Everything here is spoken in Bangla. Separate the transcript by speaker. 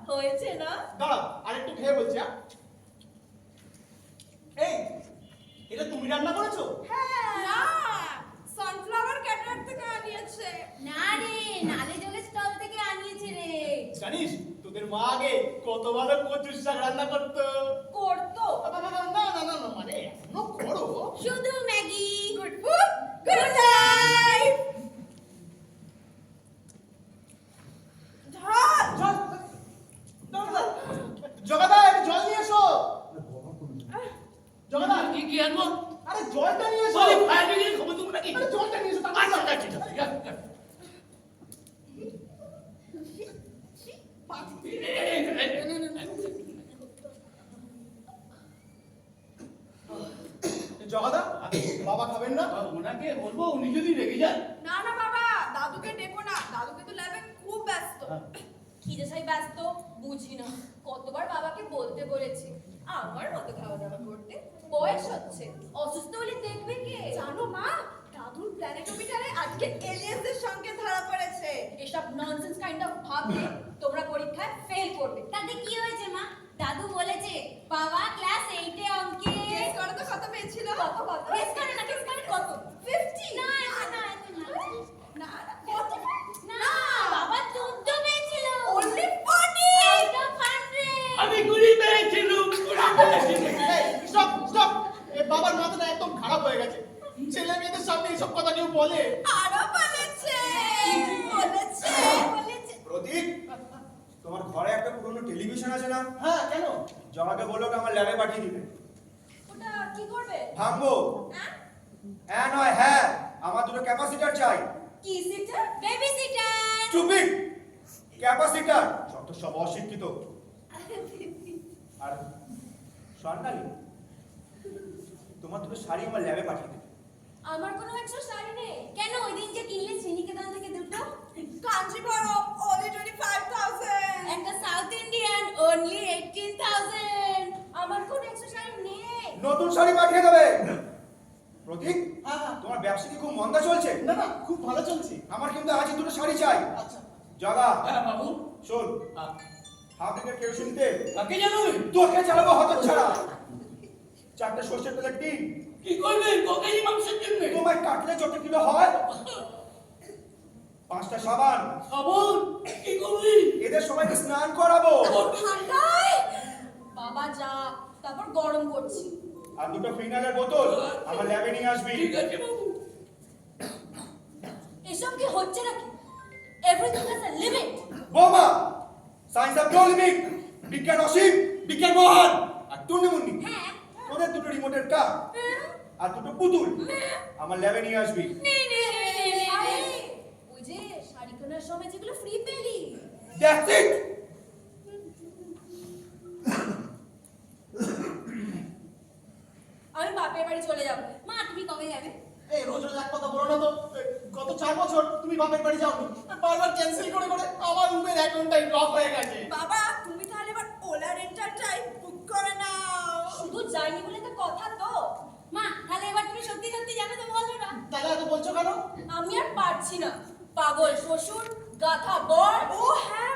Speaker 1: হয়েছে না?
Speaker 2: দাঁড়াও আরেকটু খেয়ে বলছি। এই এটা তুমি রান্না করেছো?
Speaker 1: হ্যাঁ। না, সানফ্লাওয়ার ক্যাটার থেকে আনিয়েছে।
Speaker 3: না রে, নালে জলের স্টল থেকে আনিয়েছে রে।
Speaker 2: জানিস তোদের মা আগে কত ভালো কচুর শাক রান্না করতো।
Speaker 1: করতো?
Speaker 2: না না না না, মানে এখনো করো।
Speaker 3: শুধু Maggi.
Speaker 1: Good food, good life.
Speaker 2: জগাদা একটু জল নিয়ে এসো। জগাদা
Speaker 4: কি আনবো?
Speaker 2: আরে জলটা নিয়ে এসো।
Speaker 4: ওই ফায়ার ব্রিগেড খবর দেবো নাকি?
Speaker 2: আরে জলটা নিয়ে এসো।
Speaker 4: আচ্ছা ঠিক আছে।
Speaker 2: জগাদা বাবা খাবেন না?
Speaker 4: ওনাকে বলবো, উনি যদি রেগে যান।
Speaker 1: না না বাবা, দাদুকে ডেকো না, দাদু কিন্তু ল্যাবে খুব ব্যস্ত।
Speaker 3: কি যে সাই ব্যস্ত বুঝি না।
Speaker 1: কতবার বাবাকে বলতে বলেছি আমার মতো খাওয়া দাওয়া করতে, বয়স হচ্ছে।
Speaker 3: অসুস্থ হলে দেখবে কে?
Speaker 1: জানো মা, দাদুর প্ল্যানেটোমিটারে আজকে এলিয়েন্সের সংকেত ধরা পড়েছে।
Speaker 3: এসব ননসেন্স কাইন্ড অফ ভাবলে তোমরা পরীক্ষায় ফেল করবে। তাতে কি হয়েছে মা? দাদু বলেছে বাবা ক্লাস 8 এ অঙ্কে
Speaker 1: গেস করো তো কত পেয়েছিল?
Speaker 3: কত গেস করে না, গেস করে কত?
Speaker 1: 50।
Speaker 3: না এত না, এত না।
Speaker 1: না কত?
Speaker 3: না বাবা 14 পেয়েছিল।
Speaker 1: Only 40
Speaker 3: out of 100।
Speaker 4: আমি 20 পেয়েছিলাম।
Speaker 2: স্টপ স্টপ, এই বাবার মাথাটা একদম খারাপ হয়ে গেছে। ছেলে মেয়েদের সামনে এইসব কথা কেউ বলে?
Speaker 1: আরো বলেছে বলেছে বলেছে।
Speaker 5: প্রতীক, তোমার ঘরে একটা পুরনো টেলিভিশন আছে না?
Speaker 2: হ্যাঁ কেন?
Speaker 5: জমাকে বললো আমার ল্যাবে পাঠিয়ে দিতে।
Speaker 1: ওটা কি করবে?
Speaker 5: ভাঙবো।
Speaker 1: হ্যাঁ?
Speaker 5: হ্যাঁ নয় হ্যাঁ, আমার দুটো ক্যাপাসিটার চাই।
Speaker 1: কি seater?
Speaker 3: Baby seater.
Speaker 5: Stupid, capacitor যত সব অশিক্ষিত। আর স্বর্ণালী, তোমার দুটো শাড়ি আমার ল্যাবে পাঠিয়ে দিতে।
Speaker 3: আমার কোনো এক্সট্রা শাড়ি নেই। কেন ওই দিন যে কিনলে শ্রীনিকেতন থেকে দুটো?
Speaker 1: কাঞ্চিপুরম only 25,000।
Speaker 3: একটা সাউথ ইন্ডিয়ান only 18,000। আমার কোনো এক্সট্রা শাড়ি নেই।
Speaker 5: নতুন শাড়ি পাঠিয়ে দেবে। প্রতীক,
Speaker 2: হ্যাঁ হ্যাঁ।
Speaker 5: তোমার ব্যবসা কি খুব মন্দা চলছে?
Speaker 2: না না, খুব ভালো চলছে।
Speaker 5: আমার কিন্তু আজই দুটো শাড়ি চাই।
Speaker 2: আচ্ছা
Speaker 5: জগা,
Speaker 4: হ্যাঁ বাবু।
Speaker 5: শোন, হাফ লিটার কেরোসিন তেল।
Speaker 4: কাকে জানোই?
Speaker 5: তোকে চালাবো হতচ্ছাড়া। 4টে সর্ষের তেলের টিন।
Speaker 4: কি করবে কোকারি মাংসের জন্য?
Speaker 5: তোমায় কাটলে যত কিলো হয়। 5টা সাবান।
Speaker 4: সাবন কি করবি?
Speaker 5: এদের সবাইকে স্নান করাবো।
Speaker 1: ঠান্ডায়
Speaker 3: বাবা যা, তারপর গরম করছি।
Speaker 5: আর দুটো ফিনাইলের বোতল আমার ল্যাবে নিয়ে আসবি।
Speaker 4: ঠিক আছে বাবু।
Speaker 3: এসব কি হচ্ছে নাকি? Everything has a limit.
Speaker 5: বোমা, সায়েন্স অফ নো লিমিট। বিজ্ঞান অসীম, বিজ্ঞান মহান। আর টুন্নিমুন্নি,
Speaker 3: হ্যাঁ।
Speaker 5: তোদের দুটো রিমোটের কাপ আর দুটো পুতুল আমার ল্যাবে নিয়ে আসবি।
Speaker 3: আরে ওই যে শাড়ি কেনার সময় যেগুলো ফ্রি পেলি।
Speaker 5: That's it.
Speaker 3: আমি বাপের বাড়ি চলে যাব। মা তুমি কবে যাবে?
Speaker 2: এই রোজ রোজ এক কথা বলো না তো। গত 4 বছর তুমি বাপের বাড়ি যাওনি, বারবার ক্যান্সেল করে করে আমার উবের অ্যাকাউন্টটাই ব্লক হয়ে গেছে।
Speaker 1: বাবা, তুমি তাহলে এবার ওলা রেন্টালটাই বুক করে নাও।
Speaker 3: শুধু যাইনি বলে তো কথা তো। মা তাহলে এবার তুমি সত্যি সত্যি যাবে তো বলো না।
Speaker 2: তাহলে এত বলছো কেন?
Speaker 3: আমি আর পারছি না। পাগল শ্বশুর, গাধা বর।
Speaker 1: ও হ্যাঁ,